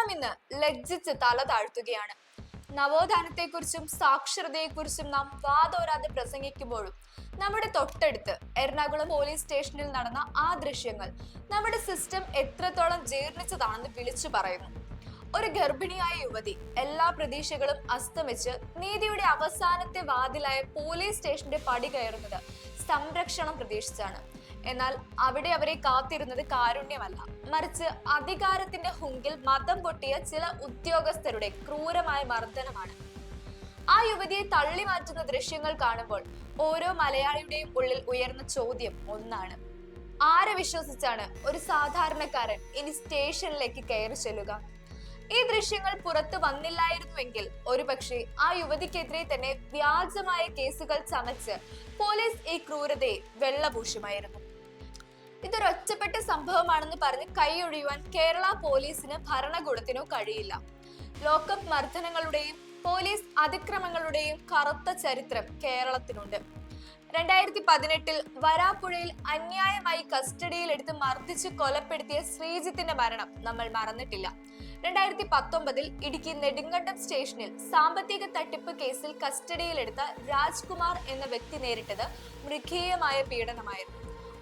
കേരളം ഇന്ന് ലജ്ജിച്ച് തല താഴ്ത്തുകയാണ്. നവോത്ഥാനത്തെക്കുറിച്ചും സാക്ഷരതയെക്കുറിച്ചും നാം വാതോരാതെ പ്രസംഗിക്കുമ്പോഴും നമ്മുടെ തൊട്ടടുത്ത് എറണാകുളം പോലീസ് സ്റ്റേഷനിൽ നടന്ന ആ ദൃശ്യങ്ങൾ നമ്മുടെ സിസ്റ്റം എത്രത്തോളം ജീർണിച്ചതാണെന്ന് വിളിച്ചു പറയുന്നു. ഒരു ഗർഭിണിയായ യുവതി എല്ലാ പ്രതീക്ഷകളും അസ്തമിച്ച് നീതിയുടെ അവസാനത്തെ വാതിലായ പോലീസ് സ്റ്റേഷന്റെ പടി കയറുന്നത് സംരക്ഷണം പ്രതീക്ഷിച്ചാണ്. എന്നാൽ അവിടെ അവരെ കാത്തിരുന്നത് കാരുണ്യമല്ല, മറിച്ച് അധികാരത്തിന്റെ ഹുങ്കിൽ മതം പൊട്ടിയ ചില ഉദ്യോഗസ്ഥരുടെ ക്രൂരമായ മർദ്ദനമാണ്. ആ യുവതിയെ തള്ളി മാറ്റുന്ന ദൃശ്യങ്ങൾ കാണുമ്പോൾ ഓരോ മലയാളിയുടെയും ഉള്ളിൽ ഉയർന്ന ചോദ്യം ഒന്നാണ്: ആരെ വിശ്വസിച്ചാണ് ഒരു സാധാരണക്കാരൻ ഇനി സ്റ്റേഷനിലേക്ക് കയറി ചെല്ലുക? ഈ ദൃശ്യങ്ങൾ പുറത്തു വന്നില്ലായിരുന്നുവെങ്കിൽ ഒരുപക്ഷെ ആ യുവതിക്കെതിരെ തന്നെ വ്യാജമായ കേസുകൾ ചമച്ച് പോലീസ് ഈ ക്രൂരതയെ വെള്ളപൂശുമായിരുന്നു. ഇതൊരു ഒറ്റപ്പെട്ട സംഭവമാണെന്ന് പറഞ്ഞ് കൈയൊഴിയുവാൻ കേരള പോലീസിന് ഭരണകൂടത്തിനോ കഴിയില്ല. ലോക്കപ്പ് മർദ്ദനങ്ങളുടെയും പോലീസ് അതിക്രമങ്ങളുടെയും കറുത്ത ചരിത്രം കേരളത്തിനുണ്ട്. 2018 വരാപ്പുഴയിൽ അന്യായമായി കസ്റ്റഡിയിലെടുത്ത് മർദ്ദിച്ച് കൊലപ്പെടുത്തിയ ശ്രീജിത്തിന്റെ മരണം നമ്മൾ മറന്നിട്ടില്ല. 2019 ഇടുക്കി നെടുങ്കണ്ടം സ്റ്റേഷനിൽ സാമ്പത്തിക തട്ടിപ്പ് കേസിൽ കസ്റ്റഡിയിലെടുത്ത രാജ്കുമാർ എന്ന വ്യക്തി നേരിട്ടത് മൃഗീയമായ പീഡനമായിരുന്നു.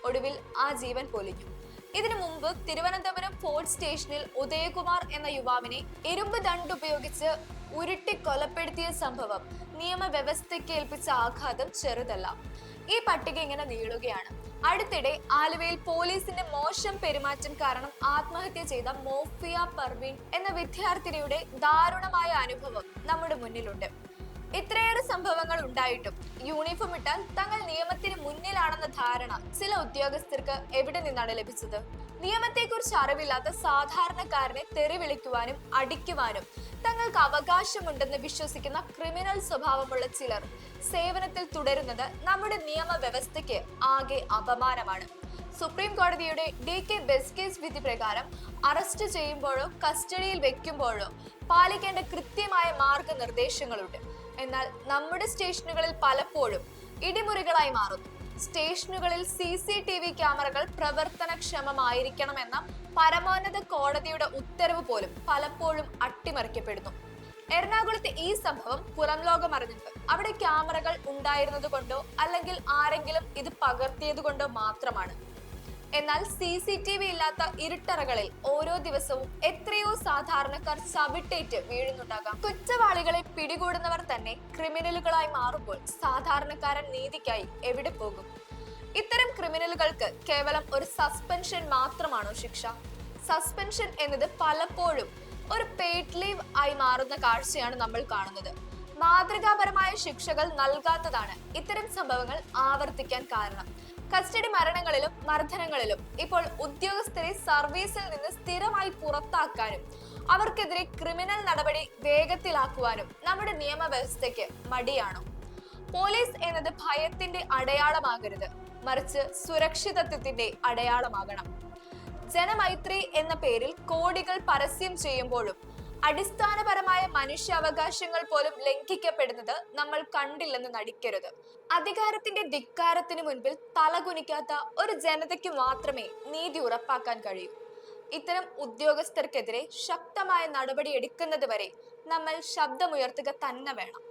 ഒടുവിൽ ആ ജീവൻ പൊലിഞ്ഞു. ഇതിനു മുമ്പ് തിരുവനന്തപുരം ഫോർട്ട് സ്റ്റേഷനിൽ ഉദയകുമാർ എന്ന യുവാവിനെ ഇരുമ്പ് ദണ്ടുപയോഗിച്ച് ഉരുട്ടി കൊലപ്പെടുത്തിയ സംഭവം നിയമവ്യവസ്ഥയ്ക്ക് ഏൽപ്പിച്ച ആഘാതം ചെറുതല്ല. ഈ പട്ടിക ഇങ്ങനെ നീളുകയാണ്. അടുത്തിടെ ആലുവയിൽ പോലീസിന്റെ മോശം പെരുമാറ്റം കാരണം ആത്മഹത്യ ചെയ്ത മോഫിയ പർവീൻ എന്ന വിദ്യാർത്ഥിനിയുടെ ദാരുണമായ അനുഭവം നമ്മുടെ മുന്നിലുണ്ട്. ഇത്രയേറെ സംഭവങ്ങൾ ഉണ്ടായിട്ടും യൂണിഫോം ഇട്ടാൽ തങ്ങൾ നിയമത്തിന് മുന്നിലാണെന്ന ധാരണ ചില ഉദ്യോഗസ്ഥർക്ക് എവിടെ നിന്നാണ് ലഭിച്ചത്? നിയമത്തെക്കുറിച്ച് അറിവില്ലാത്ത സാധാരണക്കാരനെ തെറി വിളിക്കുവാനും അടിക്കുവാനും തങ്ങൾക്ക് അവകാശമുണ്ടെന്ന് വിശ്വസിക്കുന്ന ക്രിമിനൽ സ്വഭാവമുള്ള ചിലർ സേവനത്തിൽ തുടരുന്നത് നമ്മുടെ നിയമവ്യവസ്ഥയ്ക്ക് ആകെ അപമാനമാണ്. സുപ്രീം കോടതിയുടെ DK ബെസ്റ്റ് കേസ് വിധി പ്രകാരം അറസ്റ്റ് ചെയ്യുമ്പോഴോ കസ്റ്റഡിയിൽ വെക്കുമ്പോഴോ പാലിക്കേണ്ട കൃത്യമായ മാർഗനിർദ്ദേശങ്ങളുണ്ട്. എന്നാൽ നമ്മുടെ സ്റ്റേഷനുകളിൽ പലപ്പോഴും ഇടിമുറികളായി മാറുന്നു. സ്റ്റേഷനുകളിൽ CCTV ക്യാമറകൾ പ്രവർത്തനക്ഷമമായിരിക്കണമെന്ന പരമോന്നത കോടതിയുടെ ഉത്തരവ് പോലും പലപ്പോഴും അട്ടിമറിക്കപ്പെടുന്നു. എറണാകുളത്തെ ഈ സംഭവം പുറം ലോകം അറിഞ്ഞത് അവിടെ ക്യാമറകൾ ഉണ്ടായിരുന്നത് കൊണ്ടോ അല്ലെങ്കിൽ ആരെങ്കിലും ഇത് പകർത്തിയത് കൊണ്ടോ മാത്രമാണ്. എന്നാൽ CCTV ഇല്ലാത്ത ഇരുട്ടറകളിൽ ഓരോ ദിവസവും എത്രയോ സാധാരണക്കാർ ചവിട്ടേറ്റ് വീഴുന്നുണ്ടാകാം. കുറ്റവാളികളെ പിടികൂടുന്നവർ തന്നെ ക്രിമിനലുകളായി മാറുമ്പോൾ സാധാരണക്കാരൻ നീതിക്കായി എവിടെ പോകും? ഇത്തരം ക്രിമിനലുകൾക്ക് കേവലം ഒരു സസ്പെൻഷൻ മാത്രമാണോ ശിക്ഷ? സസ്പെൻഷൻ എന്നത് പലപ്പോഴും ഒരു പെയ്ഡ് ലീവ് ആയി മാറുന്ന കാഴ്ചയാണ് നമ്മൾ കാണുന്നത്. മാതൃകാപരമായ ശിക്ഷകൾ നൽകാത്തതാണ് ഇത്തരം സംഭവങ്ങൾ ആവർത്തിക്കാൻ കാരണം. കസ്റ്റഡി മരണങ്ങളിലും മർദ്ദനങ്ങളിലും ഇപ്പോൾ ഉദ്യോഗസ്ഥരെ സർവീസിൽ നിന്ന് സ്ഥിരമായി പുറത്താക്കാനും അവർക്കെതിരെ ക്രിമിനൽ നടപടി വേഗത്തിലാക്കുവാനും നമ്മുടെ നിയമവ്യവസ്ഥയ്ക്ക് മടിയാണോ? പോലീസ് എന്നത് ഭയത്തിന്റെ അടയാളമാകരുത്, മറിച്ച് സുരക്ഷിതത്വത്തിന്റെ അടയാളമാകണം. ജനമൈത്രി എന്ന പേരിൽ കോടികൾ പരസ്യം ചെയ്യുമ്പോഴും അടിസ്ഥാനപരമായ മനുഷ്യാവകാശങ്ങൾ പോലും ലംഘിക്കപ്പെടുന്നത് നമ്മൾ കണ്ടില്ലെന്ന് നടിക്കരുത്. അധികാരത്തിന്റെ ധിക്കാരത്തിന് മുൻപിൽ തലകുനിക്കാത്ത ഒരു ജനതയ്ക്ക് മാത്രമേ നീതി ഉറപ്പാക്കാൻ കഴിയൂ. ഇത്തരം ഉദ്യോഗസ്ഥർക്കെതിരെ ശക്തമായ നടപടി എടുക്കുന്നത് വരെ നമ്മൾ ശബ്ദമുയർത്തുക തന്നെ വേണം.